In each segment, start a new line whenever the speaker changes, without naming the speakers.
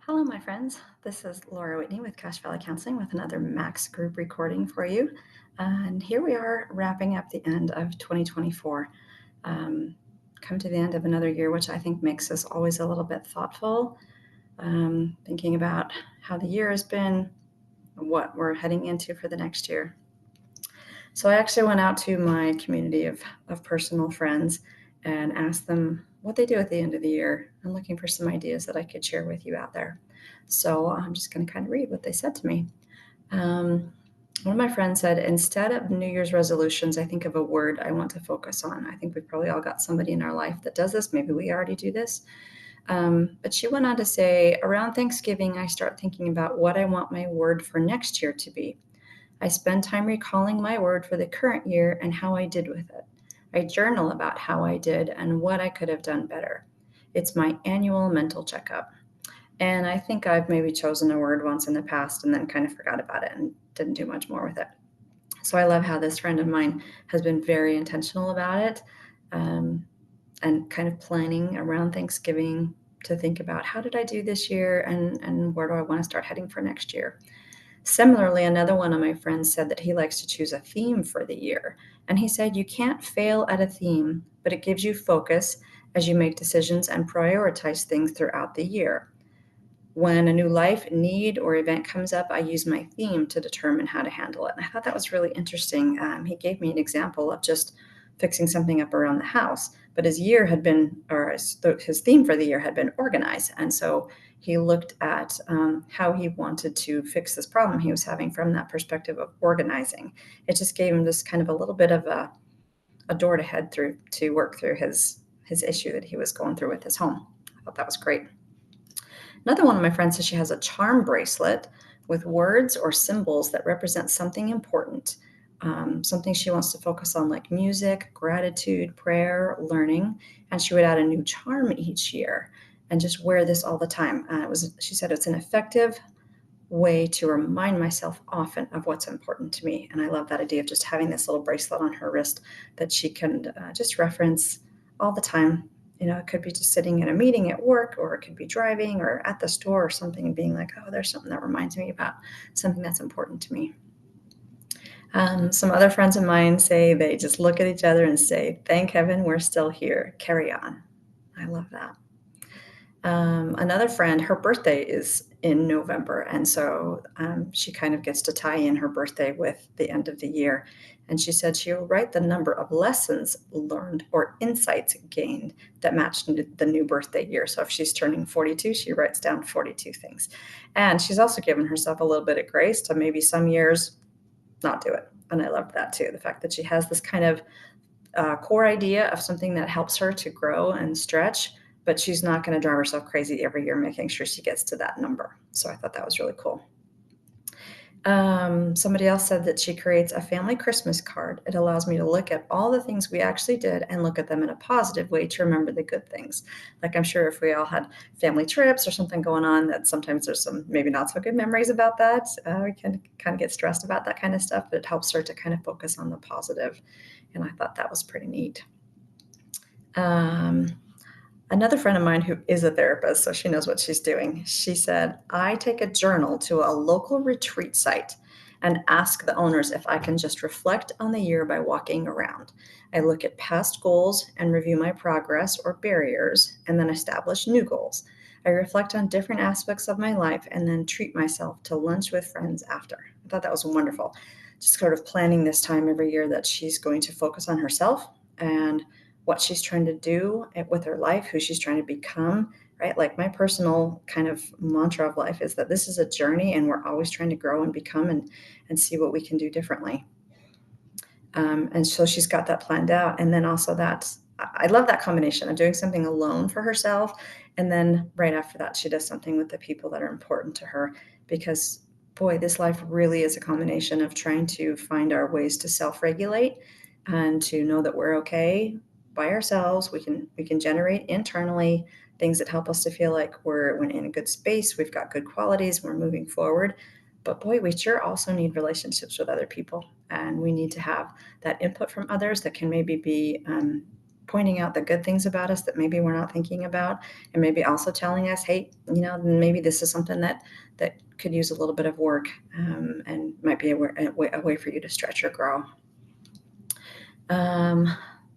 Hello, my friends. This is Laura Whitney with Cache Valley Counseling with another Max Group recording for you. And here we are wrapping up the end of 2024. Um, Come to the end of another year, which I think makes us always a little bit thoughtful, thinking about how the year has been, what we're heading into for the next year. So I actually went out to my community of personal friends and asked them what they do at the end of the year. I'm looking for some ideas that I could share with you out there. So I'm just going to kind of read what they said to me. Um, One of my friends said, instead of New Year's resolutions, I think of a word I want to focus on. I think we've probably all got somebody in our life that does this. Maybe we already do this. But she went on to say, around Thanksgiving, I start thinking about what I want my word for next year to be. I spend time recalling my word for the current year and how I did with it. I journal about how I did and what I could have done better. It's my annual mental checkup. And I think I've maybe chosen a word once in the past and then kind of forgot about it and didn't do much more with it. So I love how this friend of mine has been very intentional about it, um, and kind of planning around Thanksgiving to think about how did I do this year and where do I want to start heading for next year. Similarly, another one of my friends said that he likes to choose a theme for the year. And he said, you can't fail at a theme, but it gives you focus as you make decisions and prioritize things throughout the year. When a new life, need, or event comes up, I use my theme to determine how to handle it. And I thought that was really interesting. He gave me an example of just fixing something up around the house, but his year had been, or his theme for the year had been organize. And so he looked at how he wanted to fix this problem he was having from that perspective of organizing. It just gave him this kind of a little bit of a door to head through to work through his issue that he was going through with his home. I thought that was great. Another one of my friends says she has a charm bracelet with words or symbols that represent something important, something she wants to focus on, like music, gratitude, prayer, learning. And she would add a new charm each year and just wear this all the time. She said it's an effective way to remind myself often of what's important to me. And I love that idea of just having this little bracelet on her wrist that she can just reference all the time. It could be just sitting in a meeting at work, or it could be driving or at the store or something and being like, oh, there's something that reminds me about something that's important to me. Some other friends of mine say they just look at each other and say, thank heaven we're still here. Carry on. I love that. Another friend, her birthday is in November, and so she kind of gets to tie in her birthday with the end of the year. And she said she'll write the number of lessons learned or insights gained that matched the new birthday year. So if she's turning 42, she writes down 42 things. And she's also given herself a little bit of grace to maybe some years not do it. And I loved that too, the fact that she has this kind of core idea of something that helps her to grow and stretch, but she's not going to drive herself crazy every year making sure she gets to that number. So I thought that was really cool. Somebody else said that she creates a family Christmas card. It allows me to look at all the things we actually did and look at them in a positive way to remember the good things. Like, I'm sure if we all had family trips or something going on, that sometimes there's some maybe not so good memories about that. We can kind of get stressed about that kind of stuff, but it helps her to kind of focus on the positive. And I thought that was pretty neat. Um, Another friend of mine who is a therapist, so she knows what she's doing, she said, I take a journal to a local retreat site and ask the owners if I can just reflect on the year by walking around. I look at past goals and review my progress or barriers, and then establish new goals. I reflect on different aspects of my life and then treat myself to lunch with friends after. I thought that was wonderful. Just sort of planning this time every year that she's going to focus on herself and what she's trying to do with her life, who she's trying to become, right? Like, my personal kind of mantra of life is that this is a journey and we're always trying to grow and become and see what we can do differently. And so she's got that planned out. And then also I love that combination of doing something alone for herself. And then right after that, she does something with the people that are important to her, because boy, this life really is a combination of trying to find our ways to self-regulate and to know that we're okay by ourselves. We can generate internally things that help us to feel like we're in a good space. We've got good qualities. We're moving forward. But boy, we sure also need relationships with other people, and we need to have that input from others that can maybe be pointing out the good things about us that maybe we're not thinking about, and maybe also telling us, hey, maybe this is something that could use a little bit of work, and might be a way for you to stretch or grow.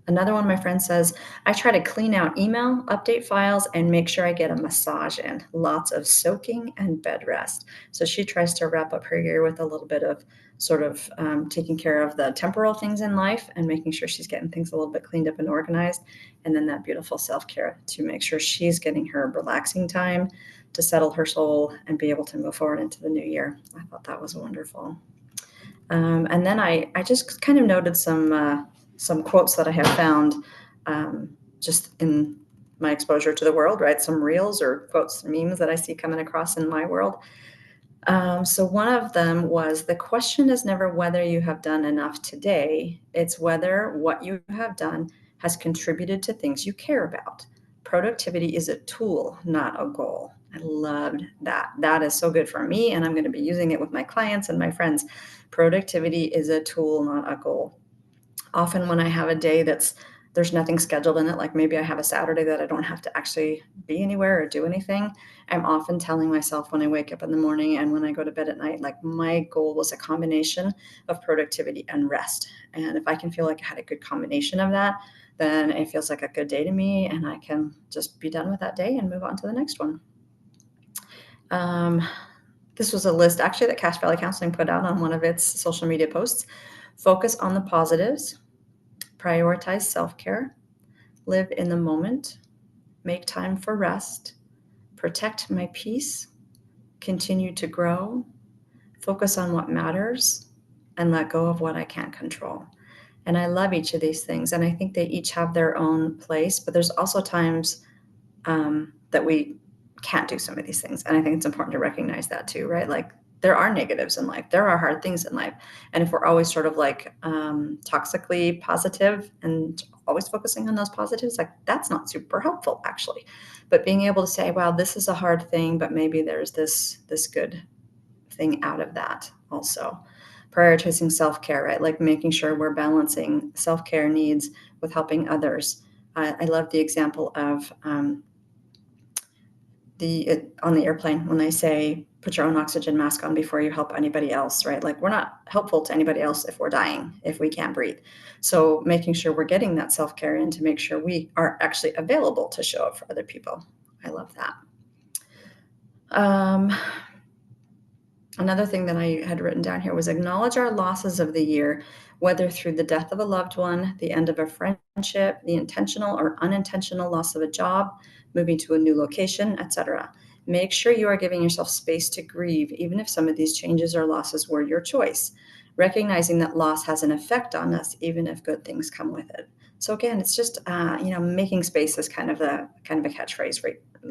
Another one of my friends says, I try to clean out email, update files, and make sure I get a massage in. Lots of soaking and bed rest. So she tries to wrap up her year with a little bit of sort of taking care of the temporal things in life and making sure she's getting things a little bit cleaned up and organized. And then that beautiful self-care to make sure she's getting her relaxing time to settle her soul and be able to move forward into the new year. I thought that was wonderful. And then I just kind of noted some quotes that I have found just in my exposure to the world, right? Some reels or quotes, memes that I see coming across in my world. So one of them was, the question is never whether you have done enough today. It's whether what you have done has contributed to things you care about. Productivity is a tool, not a goal. I loved that. That is so good for me, and I'm going to be using it with my clients and my friends. Productivity is a tool, not a goal. Often when I have a day there's nothing scheduled in it, like maybe I have a Saturday that I don't have to actually be anywhere or do anything, I'm often telling myself when I wake up in the morning and when I go to bed at night, like my goal was a combination of productivity and rest. And if I can feel like I had a good combination of that, then it feels like a good day to me, and I can just be done with that day and move on to the next one. This was a list actually that Cache Valley Counseling put out on one of its social media posts. Focus on the positives, prioritize self-care, live in the moment, make time for rest, protect my peace, continue to grow, focus on what matters, and let go of what I can't control. And I love each of these things, and I think they each have their own place, but there's also times that we can't do some of these things. And I think it's important to recognize that too, right? Like there are negatives in life. There are hard things in life. And if we're always sort of like toxically positive and always focusing on those positives, like that's not super helpful actually. But being able to say, wow, this is a hard thing, but maybe there's this good thing out of that also. Prioritizing self-care, right? Like making sure we're balancing self-care needs with helping others. I love the example of on the airplane when they say put your own oxygen mask on before you help anybody else, right? Like we're not helpful to anybody else if we're dying, if we can't breathe. So making sure we're getting that self-care in to make sure we are actually available to show up for other people. I love that. Another thing that I had written down here was acknowledge our losses of the year, whether through the death of a loved one, the end of a friendship, the intentional or unintentional loss of a job, moving to a new location, etc. Make sure you are giving yourself space to grieve, even if some of these changes or losses were your choice. Recognizing that loss has an effect on us, even if good things come with it. So again, it's just making space is kind of a catchphrase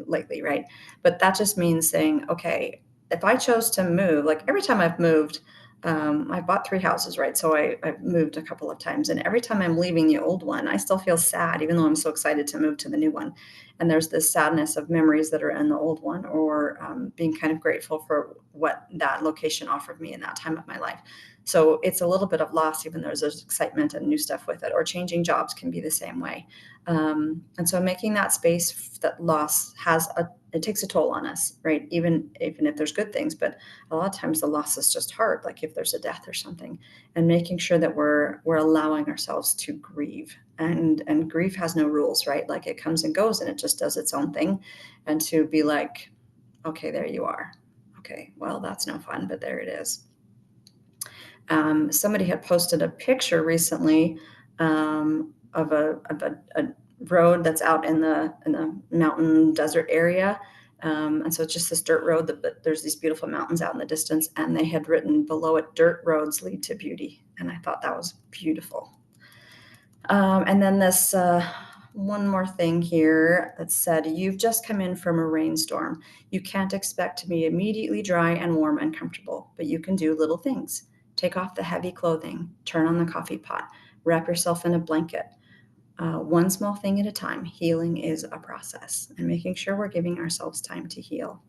lately, right? But that just means saying, okay, if I chose to move, like every time I've moved, I bought 3 houses, right? So I've moved a couple of times, and every time I'm leaving the old one, I still feel sad, even though I'm so excited to move to the new one. And there's this sadness of memories that are in the old one, or being kind of grateful for what that location offered me in that time of my life. So it's a little bit of loss, even though there's excitement and new stuff with it. Or changing jobs can be the same way. And so making that space, that loss it takes a toll on us, right? Even if there's good things, but a lot of times the loss is just hard, like if there's a death or something, and making sure that we're allowing ourselves to grieve. And grief has no rules, right? Like it comes and goes and it just does its own thing. And to be like, okay, there you are. Okay, well, that's no fun, but there it is. Somebody had posted a picture recently of a road that's out in the mountain desert area. And so it's just this dirt road, but there's these beautiful mountains out in the distance, and they had written below it, dirt roads lead to beauty. And I thought that was beautiful. And then this one more thing here that said, you've just come in from a rainstorm. You can't expect to be immediately dry and warm and comfortable, but you can do little things. Take off the heavy clothing, turn on the coffee pot, wrap yourself in a blanket. One small thing at a time. Healing is a process, and making sure we're giving ourselves time to heal.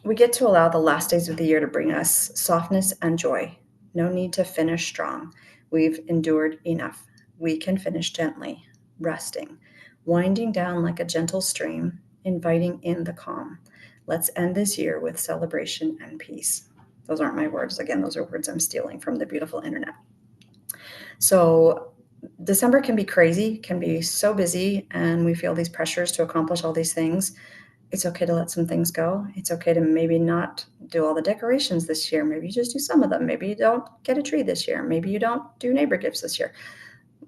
We get to allow the last days of the year to bring us softness and joy. No need to finish strong. We've endured enough. we can finish gently, resting, winding down like a gentle stream, inviting in the calm. Let's end this year with celebration and peace. Those aren't my words. Again, those are words I'm stealing from the beautiful internet. So December can be crazy, can be so busy, and we feel these pressures to accomplish all these things. It's okay to let some things go. It's okay to maybe not do all the decorations this year. Maybe you just do some of them. Maybe you don't get a tree this year. Maybe you don't do neighbor gifts this year.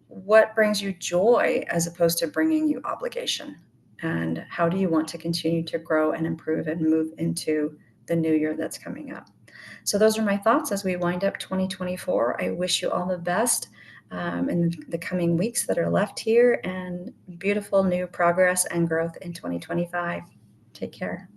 What brings you joy as opposed to bringing you obligation? And how do you want to continue to grow and improve and move into the new year that's coming up? So, those are my thoughts as we wind up 2024. I wish you all the best in the coming weeks that are left here, and beautiful new progress and growth in 2025. Take care.